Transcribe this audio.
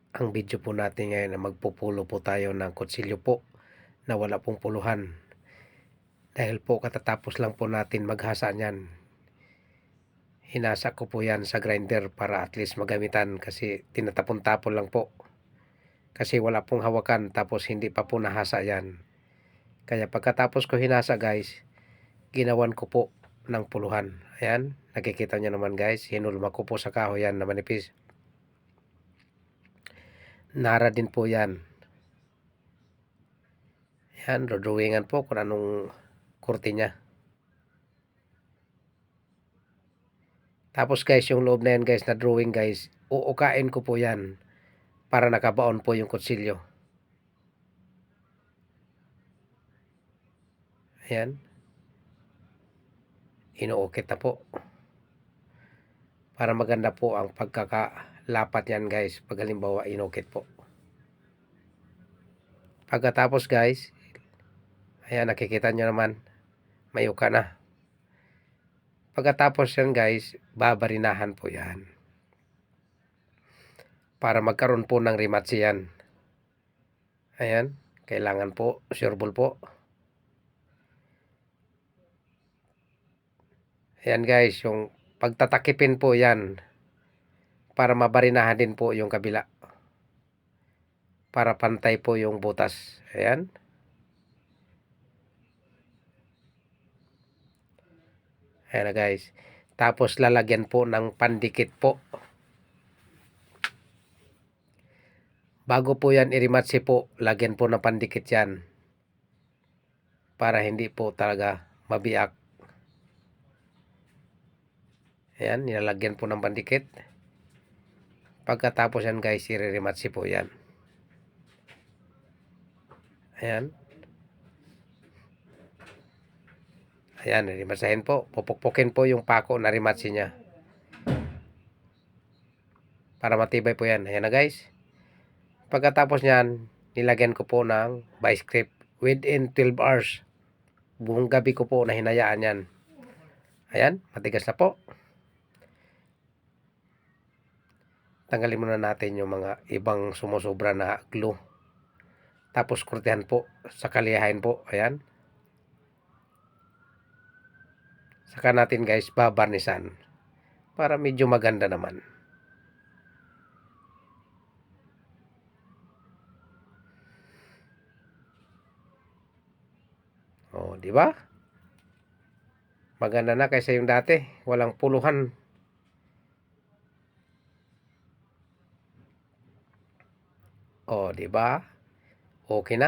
Ang video po natin ngayon na magpupulo po tayo ng kutsilyo po na wala pong puluhan. Dahil po katatapos lang po natin maghasa niyan. Hinasa ko po yan sa grinder para at least magamitan kasi tinatapon-tapon lang po. Kasi wala pong hawakan tapos hindi pa po nahasa yan. Kaya pagkatapos ko hinasa guys, ginawan ko po ng puluhan. Ayan, nakikita nyo naman guys, hinulma ko po sa kahoy yan na manipis. Nara din po yan. Yan, drawingan po kung anong kurte niya. Tapos guys, yung loob na yan guys na drawing guys, uukain ko po yan para nakabaon po yung kutsilyo. Ayan. Inuukit na po. Para maganda po ang pagkakalapat yan guys pag halimbawa inukit po. Pagkatapos guys, ayan nakikita nyo naman, may uka na. Pagkatapos yan guys, babarinahan po yan. Para magkaroon po ng rematch yan. Ayan, kailangan po, sureball po. Ayan guys, yung pagtatakipin po yan. Para mabarinahan din po yung kabila. Para pantay po yung butas. Ayan. Ayan na guys. Tapos lalagyan po ng pandikit po. Bago po yan i-rematch po, lagyan po ng pandikit yan. Para hindi po talaga mabiyak. Ayan, nilalagyan po ng pandikit. Pagkatapos yan guys, i-rematch po yan. Ayan. Ayan, i-rematchahin po. Pupukpukin po yung pako na rematch niya. Para matibay po yan. Ayan na guys. Pagkatapos nyan, nilagyan ko po ng vice grip within 12 hours. Buong gabi ko po na hinayaan yan. Ayan, matigas na po. Tanggalin muna natin yung mga ibang sumusobra na glue. Tapos kurtihan po sa kalihain po. Ayan. Saka natin guys babarnisan. Para medyo maganda naman. Oh, di ba? Maganda na kaysa yung dati, walang puluhan. Oh, di ba? Okay na.